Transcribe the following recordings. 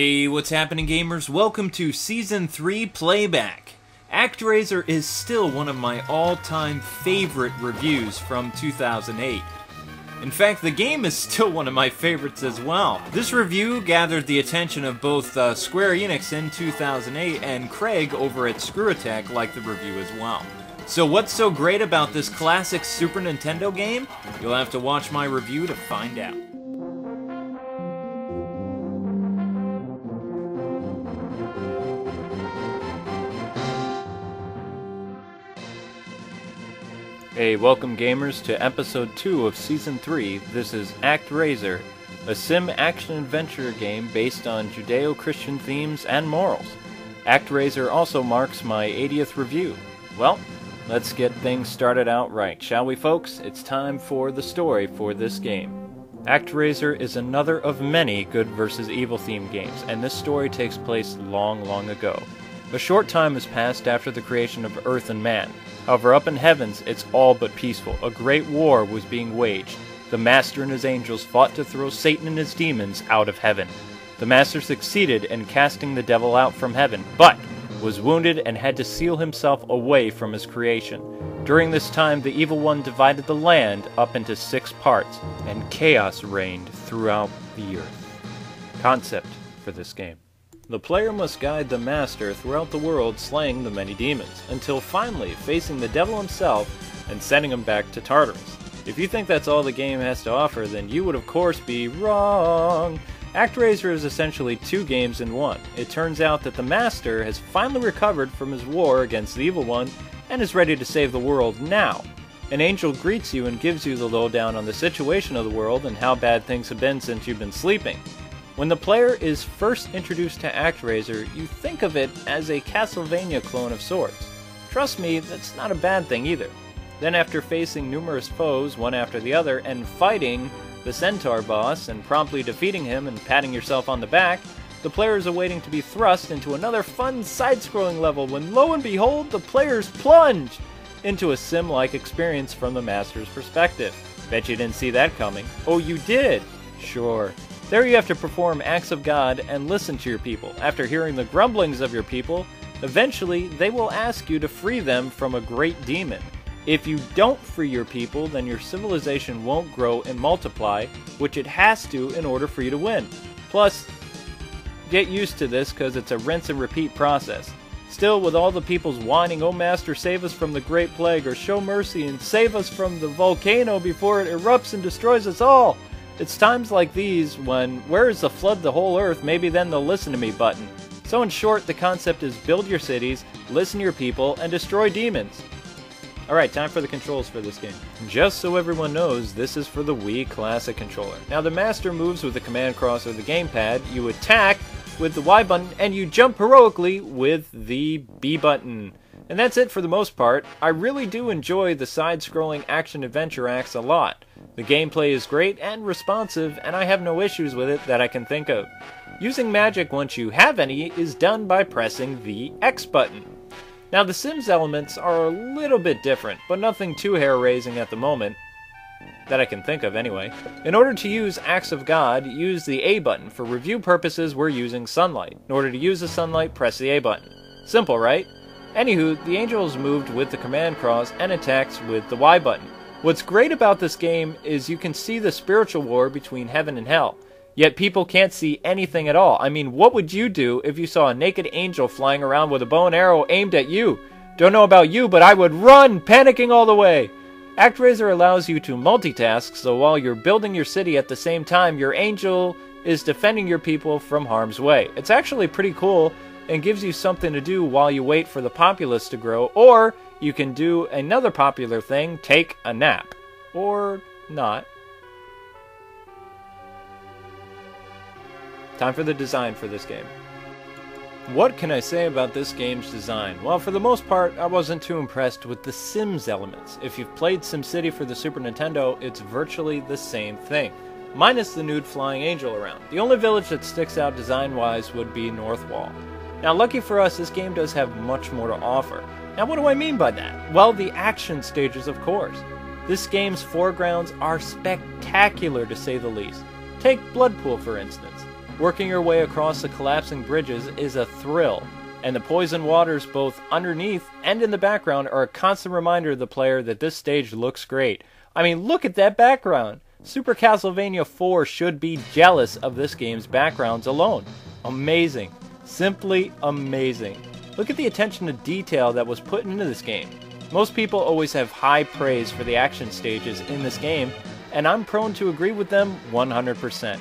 Hey, what's happening, gamers? Welcome to Season 3 Playback. ActRaiser is still one of my all-time favorite reviews from 2008. In fact, the game is still one of my favorites as well. This review gathered the attention of both Square-Enix in 2008 and Craig over at Square-Enix liked the review as well. So what's so great about this classic Super Nintendo game? You'll have to watch my review to find out. Hey, welcome gamers to episode 2 of season 3. This is ActRaiser, a sim action-adventure game based on Judeo-Christian themes and morals. ActRaiser also marks my 80th review. Well, let's get things started out right, shall we folks? It's time for the story for this game. ActRaiser is another of many good versus evil themed games, and this story takes place long ago. A short time has passed after the creation of Earth and man. However, up in heavens, it's all but peaceful. A great war was being waged. The Master and his angels fought to throw Satan and his demons out of heaven. The Master succeeded in casting the devil out from heaven, but was wounded and had to seal himself away from his creation. During this time, the Evil One divided the land up into 6 parts, and chaos reigned throughout the earth. Concept for this game. The player must guide the Master throughout the world, slaying the many demons, until finally facing the devil himself and sending him back to Tartarus. If you think that's all the game has to offer, then you would of course be wrong. ActRaiser is essentially 2 games in one. It turns out that the Master has finally recovered from his war against the Evil One and is ready to save the world now. An angel greets you and gives you the lowdown on the situation of the world and how bad things have been since you've been sleeping. When the player is first introduced to ActRaiser, you think of it as a Castlevania clone of sorts. Trust me, that's not a bad thing either. Then after facing numerous foes, one after the other, and fighting the Centaur boss and promptly defeating him and patting yourself on the back, the player is awaiting to be thrust into another fun side-scrolling level when lo and behold, the player's plunged into a sim-like experience from the Master's perspective. Bet you didn't see that coming. Oh, you did? Sure. There you have to perform acts of God and listen to your people. After hearing the grumblings of your people, eventually they will ask you to free them from a great demon. If you don't free your people, then your civilization won't grow and multiply, which it has to in order for you to win. Plus, get used to this because it's a rinse and repeat process. Still, with all the people's whining, "Oh Master, save us from the Great Plague," or "Show mercy and save us from the volcano before it erupts and destroys us all," it's times like these when, where is the flood the whole earth, maybe then the listen to me button. So in short, the concept is build your cities, listen to your people, and destroy demons. Alright, time for the controls for this game. Just so everyone knows, this is for the Wii Classic controller. Now the Master moves with the command cross or the gamepad, you attack with the Y button, and you jump heroically with the B button. And that's it for the most part. I really do enjoy the side-scrolling action-adventure acts a lot. The gameplay is great and responsive, and I have no issues with it that I can think of. Using magic, once you have any, is done by pressing the X button. Now the Sims elements are a little bit different, but nothing too hair-raising at the moment, that I can think of anyway. In order to use Acts of God, use the A button. For review purposes, we're using Sunlight. In order to use the Sunlight, press the A button. Simple, right? Anywho, the angel is moved with the command cross and attacks with the Y button. What's great about this game is you can see the spiritual war between heaven and hell, yet people can't see anything at all. I mean, what would you do if you saw a naked angel flying around with a bow and arrow aimed at you? Don't know about you, but I would run, panicking all the way! ActRaiser allows you to multitask, so while you're building your city at the same time, your angel is defending your people from harm's way. It's actually pretty cool and gives you something to do while you wait for the populace to grow, or you can do another popular thing, take a nap. Or not. Time for the design for this game. What can I say about this game's design? Well, for the most part, I wasn't too impressed with the Sims elements. If you've played SimCity for the Super Nintendo, it's virtually the same thing, minus the nude flying angel around. The only village that sticks out design-wise would be Northwall. Now, lucky for us, this game does have much more to offer. Now, what do I mean by that? Well, the action stages, of course. This game's foregrounds are spectacular, to say the least. Take Bloodpool, for instance. Working your way across the collapsing bridges is a thrill, and the poison waters both underneath and in the background are a constant reminder to the player that this stage looks great. I mean, look at that background! Super Castlevania 4 should be jealous of this game's backgrounds alone. Amazing. Simply amazing. Look at the attention to detail that was put into this game. Most people always have high praise for the action stages in this game, and I'm prone to agree with them 100%.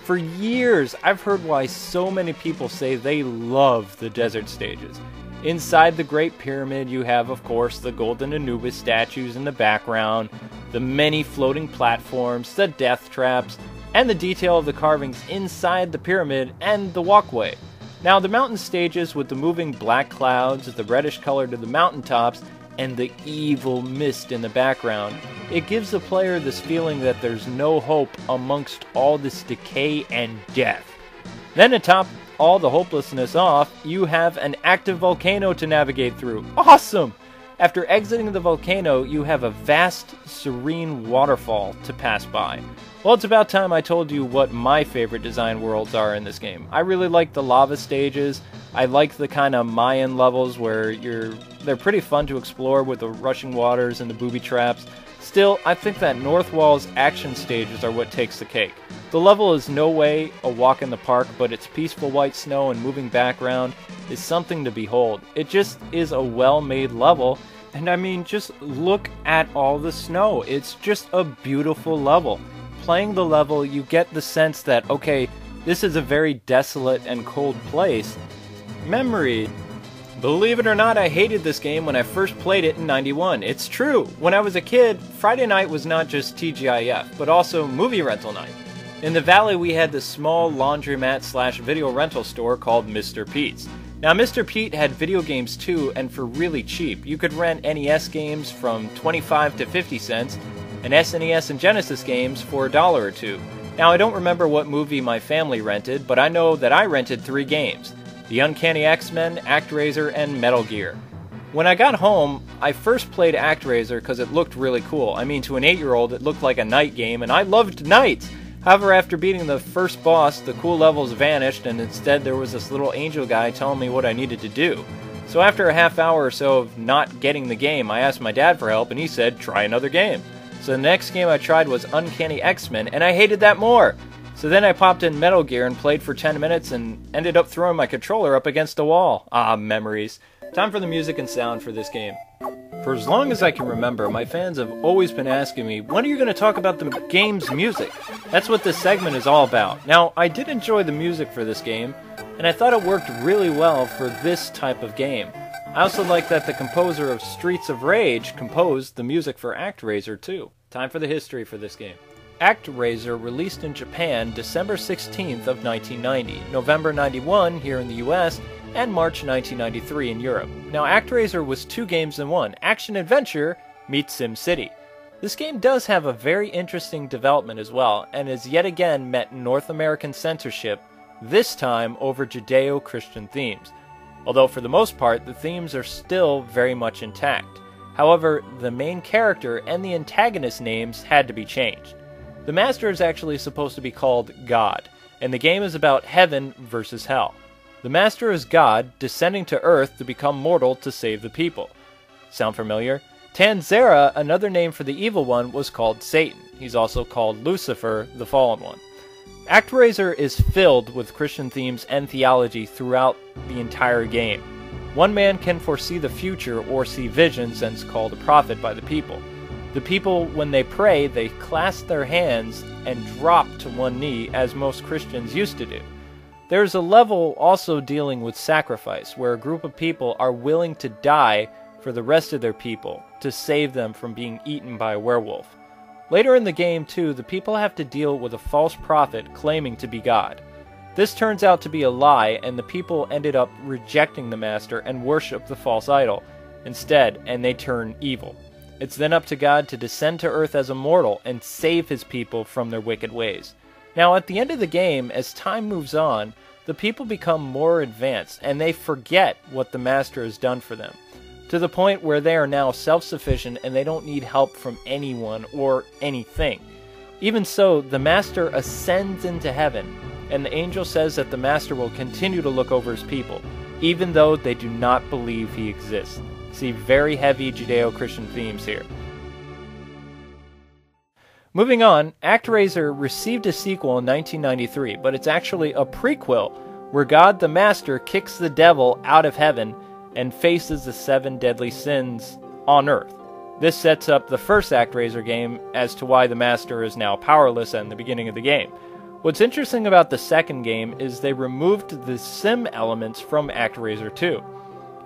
For years, I've heard why so many people say they love the desert stages. Inside the Great Pyramid, you have, of course, the Golden Anubis statues in the background, the many floating platforms, the death traps, and the detail of the carvings inside the pyramid and the walkway. Now, the mountain stages with the moving black clouds, the reddish color to the mountaintops, and the evil mist in the background, it gives the player this feeling that there's no hope amongst all this decay and death. Then to top all the hopelessness off, you have an active volcano to navigate through. Awesome! After exiting the volcano, you have a vast, serene waterfall to pass by. Well, it's about time I told you what my favorite design worlds are in this game. I really like the lava stages. I like the kind of Mayan levels where they're pretty fun to explore with the rushing waters and the booby traps. Still, I think that North Wall's action stages are what takes the cake. The level is no way a walk in the park, but its peaceful white snow and moving background is something to behold. It just is a well-made level, and I mean, just look at all the snow. It's just a beautiful level. Playing the level, you get the sense that, okay, this is a very desolate and cold place. Memory. Believe it or not, I hated this game when I first played it in '91. It's true. When I was a kid, Friday night was not just TGIF, but also movie rental night. In the Valley, we had this small laundromat/video rental store called Mr. Pete's. Now, Mr. Pete had video games too, and for really cheap. You could rent NES games from 25 to 50 cents, and SNES and Genesis games for $1 or $2. Now, I don't remember what movie my family rented, but I know that I rented 3 games: The Uncanny X-Men, ActRaiser, and Metal Gear. When I got home, I first played ActRaiser because it looked really cool. I mean, to an 8-year-old, it looked like a night game, and I loved nights! However, after beating the first boss, the cool levels vanished, and instead there was this little angel guy telling me what I needed to do. So after a half hour or so of not getting the game, I asked my dad for help, and he said, try another game. So the next game I tried was Uncanny X-Men, and I hated that more! So then I popped in Metal Gear and played for 10 minutes and ended up throwing my controller up against a wall. Ah, memories. Time for the music and sound for this game. For as long as I can remember, my fans have always been asking me, when are you going to talk about the game's music? That's what this segment is all about. Now, I did enjoy the music for this game, and I thought it worked really well for this type of game. I also like that the composer of Streets of Rage composed the music for ActRaiser too. Time for the history for this game. ActRaiser released in Japan December 16th of 1990, November 91 here in the US, and March 1993 in Europe. Now, ActRaiser was 2 games in one, action-adventure meets SimCity. This game does have a very interesting development as well, and has yet again met North American censorship, this time over Judeo-Christian themes. Although for the most part, the themes are still very much intact. However, the main character and the antagonist names had to be changed. The Master is actually supposed to be called God, and the game is about heaven versus hell. The Master is God, descending to Earth to become mortal to save the people. Sound familiar? Tanzera, another name for the evil one, was called Satan. He's also called Lucifer, the fallen one. ActRaiser is filled with Christian themes and theology throughout the entire game. One man can foresee the future or see visions and is called a prophet by the people. The people, when they pray, they clasp their hands and drop to one knee, as most Christians used to do. There's a level also dealing with sacrifice, where a group of people are willing to die for the rest of their people, to save them from being eaten by a werewolf. Later in the game, too, the people have to deal with a false prophet claiming to be God. This turns out to be a lie, and the people ended up rejecting the Master and worship the false idol instead, and they turn evil. It's then up to God to descend to Earth as a mortal and save his people from their wicked ways. Now, at the end of the game, as time moves on, the people become more advanced, and they forget what the Master has done for them, to the point where they are now self-sufficient and they don't need help from anyone or anything. Even so, the Master ascends into heaven, and the angel says that the master will continue to look over his people, even though they do not believe he exists. See very heavy Judeo-Christian themes here. Moving on, ActRaiser received a sequel in 1993, but it's actually a prequel where God the Master kicks the devil out of heaven and faces the 7 deadly sins on Earth. This sets up the first ActRaiser game as to why the Master is now powerless in the beginning of the game. What's interesting about the second game is they removed the sim elements from ActRaiser 2.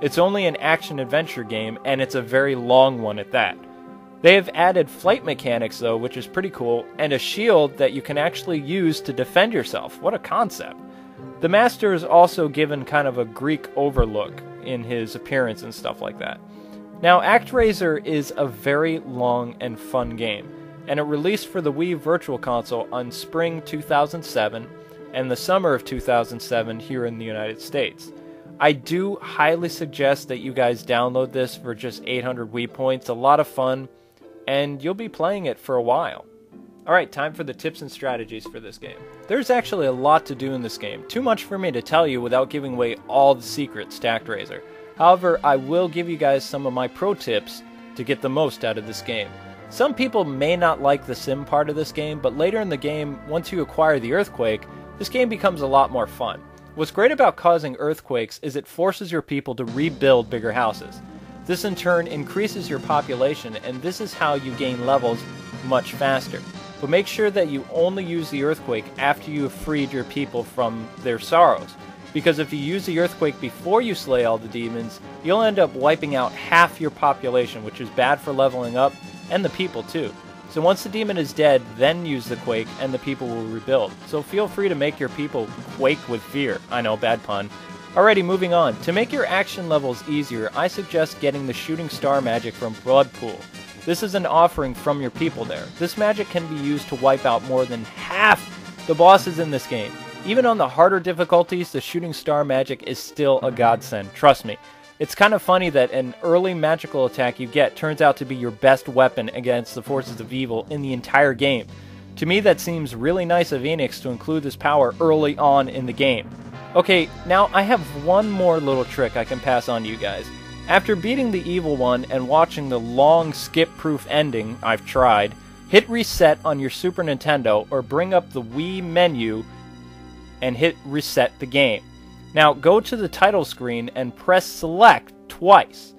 It's only an action-adventure game, and it's a very long one at that. They have added flight mechanics though, which is pretty cool, and a shield that you can actually use to defend yourself. What a concept. The Master is also given kind of a Greek overlook in his appearance and stuff like that. Now, ActRaiser is a very long and fun game, and it released for the Wii Virtual Console on spring 2007 and the summer of 2007 here in the United States. I do highly suggest that you guys download this for just 800 Wii points. A lot of fun, and you'll be playing it for a while. Alright, time for the tips and strategies for this game. There's actually a lot to do in this game, too much for me to tell you without giving away all the secrets to ActRaiser. However, I will give you guys some of my pro tips to get the most out of this game. Some people may not like the sim part of this game, but later in the game, once you acquire the earthquake, this game becomes a lot more fun. What's great about causing earthquakes is it forces your people to rebuild bigger houses. This in turn increases your population, and this is how you gain levels much faster. But make sure that you only use the earthquake after you have freed your people from their sorrows. Because if you use the earthquake before you slay all the demons, you'll end up wiping out half your population, which is bad for leveling up, and the people too. So once the demon is dead, then use the quake, and the people will rebuild. So feel free to make your people quake with fear. I know, bad pun. Alrighty, moving on. To make your action levels easier, I suggest getting the shooting star magic from Bloodpool. This is an offering from your people there. This magic can be used to wipe out more than half the bosses in this game. Even on the harder difficulties, the shooting star magic is still a godsend, trust me. It's kind of funny that an early magical attack you get turns out to be your best weapon against the forces of evil in the entire game. To me, that seems really nice of Enix to include this power early on in the game. Okay, now I have one more little trick I can pass on to you guys. After beating the evil one and watching the long skip-proof ending, I've tried, hit reset on your Super Nintendo or bring up the Wii menu and hit reset the game. Now go to the title screen and press select twice.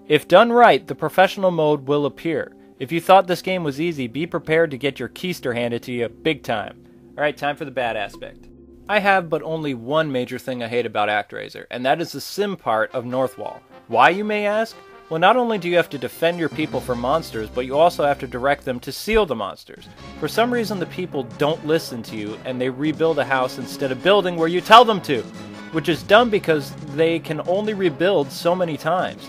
If done right, the professional mode will appear. If you thought this game was easy, be prepared to get your keister handed to you big time. Alright, time for the bad aspect. I have but only one major thing I hate about ActRaiser, and that is the sim part of Northwall. Why, you may ask? Well, not only do you have to defend your people from monsters, but you also have to direct them to seal the monsters. For some reason, the people don't listen to you, and they rebuild a house instead of building where you tell them to, which is dumb because they can only rebuild so many times.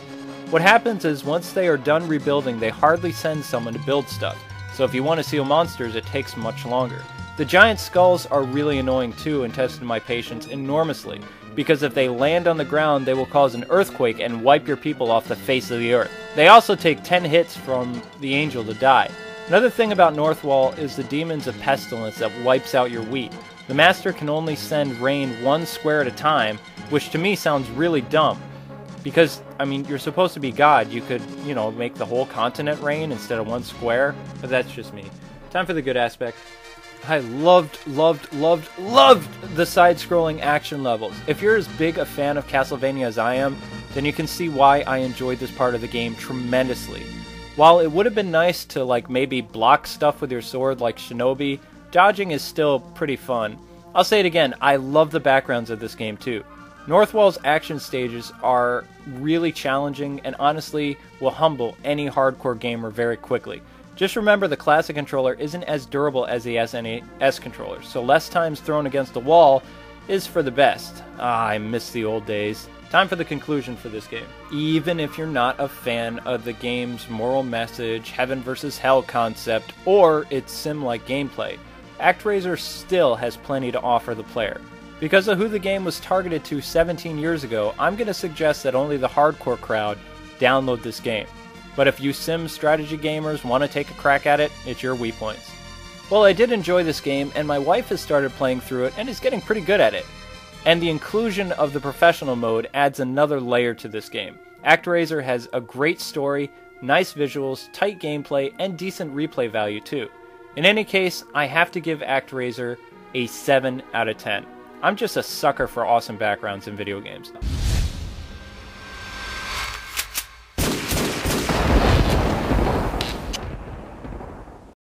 What happens is, once they are done rebuilding, they hardly send someone to build stuff, so if you want to seal monsters, it takes much longer. The giant skulls are really annoying too and tested my patience enormously, because if they land on the ground, they will cause an earthquake and wipe your people off the face of the earth. They also take 10 hits from the angel to die. Another thing about Northwall is the demons of pestilence that wipes out your wheat. The master can only send rain one square at a time, which to me sounds really dumb. Because, I mean, you're supposed to be God. You could, make the whole continent rain instead of one square, but that's just me. Time for the good aspect. I loved the side-scrolling action levels. If you're as big a fan of Castlevania as I am, then you can see why I enjoyed this part of the game tremendously. While it would have been nice to maybe block stuff with your sword like Shinobi, dodging is still pretty fun. I'll say it again, I love the backgrounds of this game too. Northwall's action stages are really challenging and honestly will humble any hardcore gamer very quickly. Just remember the classic controller isn't as durable as the SNES controller, so less times thrown against the wall is for the best. I miss the old days. Time for the conclusion for this game. Even if you're not a fan of the game's moral message, heaven versus hell concept, or its sim-like gameplay, ActRaiser still has plenty to offer the player. Because of who the game was targeted to 17 years ago, I'm going to suggest that only the hardcore crowd download this game. But if you sim strategy gamers want to take a crack at it, it's your Wii points. Well, I did enjoy this game, and my wife has started playing through it and is getting pretty good at it. And the inclusion of the professional mode adds another layer to this game. ActRaiser has a great story, nice visuals, tight gameplay, and decent replay value too. In any case, I have to give ActRaiser a 7 out of 10. I'm just a sucker for awesome backgrounds in video games.